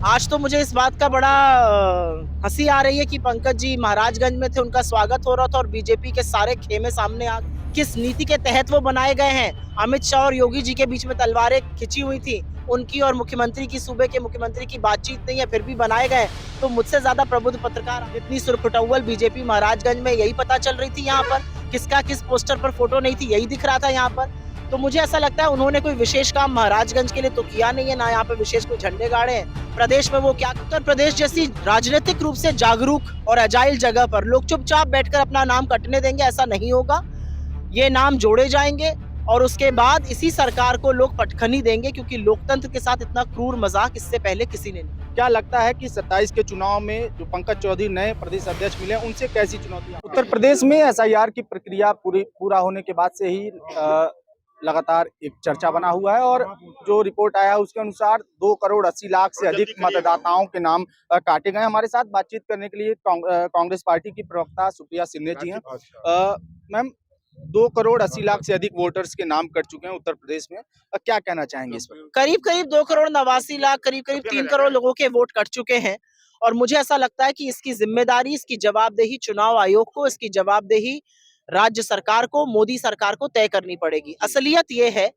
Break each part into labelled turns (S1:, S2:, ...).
S1: आज तो मुझे इस बात का बड़ा हंसी आ रही है कि पंकज जी महाराजगंज में थे, उनका स्वागत हो रहा था और बीजेपी के सारे खेमे सामने आ किस नीति के तहत वो बनाए गए हैं। अमित शाह और योगी जी के बीच में तलवारें खिंची हुई थी, उनकी और मुख्यमंत्री की, सूबे के मुख्यमंत्री की बातचीत नहीं है, फिर भी बनाए गए। तो मुझसे ज्यादा प्रबुद्ध पत्रकार इतनी सुरखुटौल बीजेपी महाराजगंज में, यही पता चल रही थी यहाँ पर किसका किस पोस्टर पर फोटो नहीं थी, यही दिख रहा था यहाँ पर। तो मुझे ऐसा लगता है उन्होंने कोई विशेष काम महाराजगंज के लिए तो किया नहीं है, ना यहाँ पे विशेष कोई झंडे गाड़े हैं। प्रदेश में वो क्या, उत्तर प्रदेश जैसी राजनीतिक रूप से जागरूक और अजाइल जगह पर लोग चुपचाप बैठकर अपना नाम कटने देंगे, ऐसा नहीं होगा। ये नाम जोड़े जाएंगे और उसके बाद इसी सरकार को लोग पटखनी देंगे, क्योंकि लोकतंत्र के साथ इतना क्रूर मजाक इससे पहले किसी ने नहीं।
S2: क्या लगता है कि 27 के चुनाव में जो पंकज चौधरी नए प्रदेश अध्यक्ष मिले, उनसे कैसी चुनौतियां? उत्तर प्रदेश में एसआईआर की प्रक्रिया पूरा होने के बाद से ही लगातार एक चर्चा बना हुआ है और जो रिपोर्ट आया है उसके अनुसार 2 करोड़ 80 लाख से अधिक मतदाताओं के नाम काटे गए। हमारे साथ बातचीत करने के लिए कांग्रेस पार्टी की प्रवक्ता सुप्रिया सिन्हा जी हैं। मैम, 2 करोड़ 80 लाख से अधिक वोटर्स के नाम कट चुके हैं उत्तर प्रदेश में। क्या कहना चाहेंगे इस पर?
S1: करीब करीब 2 करोड़ 89 लाख, करीब करीब 3 करोड़ लोगों के वोट कट चुके हैं। और मुझे ऐसा लगता है कि इसकी जिम्मेदारी, इसकी जवाबदेही चुनाव आयोग को, इसकी जवाबदेही राज्य सरकार को, मोदी सरकार को तय करनी पड़ेगी। असलियत ये है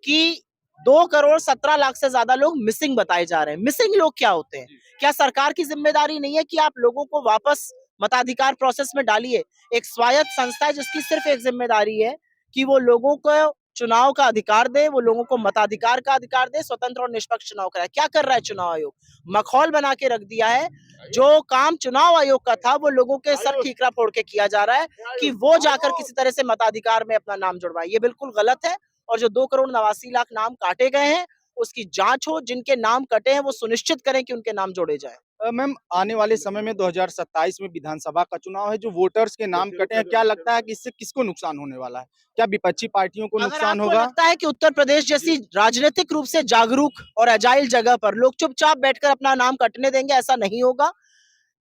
S1: कि 2 करोड़ 17 लाख से ज्यादा लोग मिसिंग बताए जा रहे हैं। मिसिंग लोग क्या होते हैं? क्या सरकार की जिम्मेदारी नहीं है कि आप लोगों को वापस मताधिकार प्रोसेस में डालिए? एक स्वायत्त संस्था है जिसकी सिर्फ एक जिम्मेदारी है कि वो लोगों को चुनाव का अधिकार दे, वो लोगों को मताधिकार का अधिकार दे, स्वतंत्र और निष्पक्ष चुनाव कराए। क्या कर रहा है चुनाव आयोग? मखौल बना के रख दिया है। जो काम चुनाव आयोग का था वो लोगों के सर ठीकरा फोड़ के किया जा रहा है कि वो जाकर किसी तरह से मताधिकार में अपना नाम जुड़वाए। ये बिल्कुल गलत है। और जो 2 करोड़ 89 लाख नाम काटे गए हैं उसकी जांच हो, जिनके नाम कटे हैं वो सुनिश्चित करें कि उनके नाम जोड़े जाए।
S2: मैम, आने वाले समय में 2027 में विधानसभा का चुनाव है, जो वोटर्स के नाम कटे हैं, क्या लगता है कि इससे किसको नुकसान होने वाला है? क्या विपक्षी पार्टियों को
S1: अगर
S2: नुकसान
S1: आपको
S2: होगा?
S1: लगता है कि उत्तर प्रदेश जैसी राजनीतिक रूप से जागरूक और अजाइल जगह पर लोग चुपचाप बैठकर अपना नाम कटने देंगे, ऐसा नहीं होगा।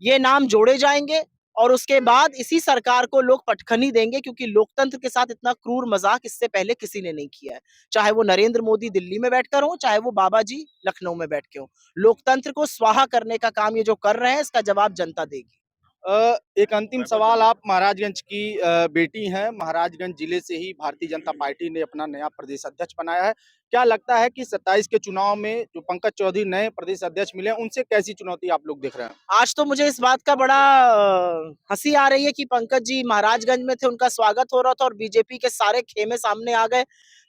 S1: ये नाम जोड़े जाएंगे और उसके बाद इसी सरकार को लोग पटखनी देंगे, क्योंकि लोकतंत्र के साथ इतना क्रूर मजाक इससे पहले किसी ने नहीं किया है। चाहे वो नरेंद्र मोदी दिल्ली में बैठकर हो, चाहे वो बाबा जी लखनऊ में बैठ के हो। लोकतंत्र को स्वाहा करने का काम ये जो कर रहे हैं, इसका जवाब जनता देगी।
S2: एक अंतिम सवाल, आप महाराजगंज की बेटी हैं। महाराजगंज जिले से ही भारतीय जनता पार्टी ने अपना नया प्रदेश अध्यक्ष बनाया है। क्या लगता है कि 27 के चुनाव में जो पंकज चौधरी नए प्रदेश अध्यक्ष मिले, उनसे कैसी चुनौती आप लोग देख रहे हैं?
S1: आज तो मुझे इस बात का बड़ा हंसी आ रही है कि पंकज जी महाराजगंज में थे, उनका स्वागत हो रहा था और बीजेपी के सारे खेमे सामने आ गए।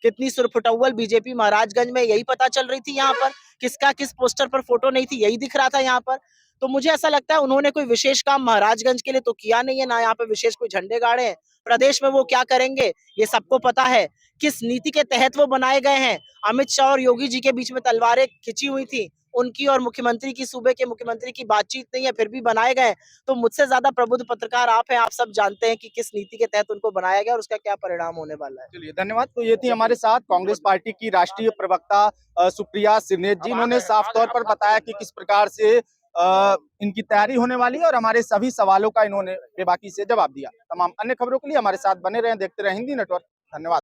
S1: कितनी सुरखुटौल बीजेपी महाराजगंज में, यही पता चल रही थी यहाँ पर किसका किस पोस्टर पर फोटो नहीं थी, यही दिख रहा था यहाँ पर। तो मुझे ऐसा लगता है उन्होंने कोई विशेष काम महाराजगंज के लिए तो किया नहीं है, ना यहाँ पे विशेष कोई झंडे गाड़े हैं। प्रदेश में वो क्या करेंगे ये सबको पता है, किस नीति के तहत वो बनाए गए हैं। अमित शाह और योगी जी के बीच में तलवारें खिंची हुई थी, उनकी और मुख्यमंत्री की, सूबे के मुख्यमंत्री की बातचीत नहीं है, फिर भी बनाए गए। तो मुझसे ज्यादा प्रबुद्ध पत्रकार आप हैं, आप सब जानते हैं कि किस नीति के तहत उनको बनाया गया और उसका क्या परिणाम होने वाला है।
S2: चलिए, धन्यवाद। तो ये थी हमारे साथ कांग्रेस पार्टी की राष्ट्रीय प्रवक्ता सुप्रिया सिन्हा जी। इन्होंने साफ तौर पर बताया कि किस प्रकार से इनकी तैयारी होने वाली है और हमारे सभी सवालों का इन्होंने बेबाकी से जवाब दिया। तमाम अन्य खबरों के लिए हमारे साथ बने रहें, देखते रहें हिंदी नेटवर्क। धन्यवाद।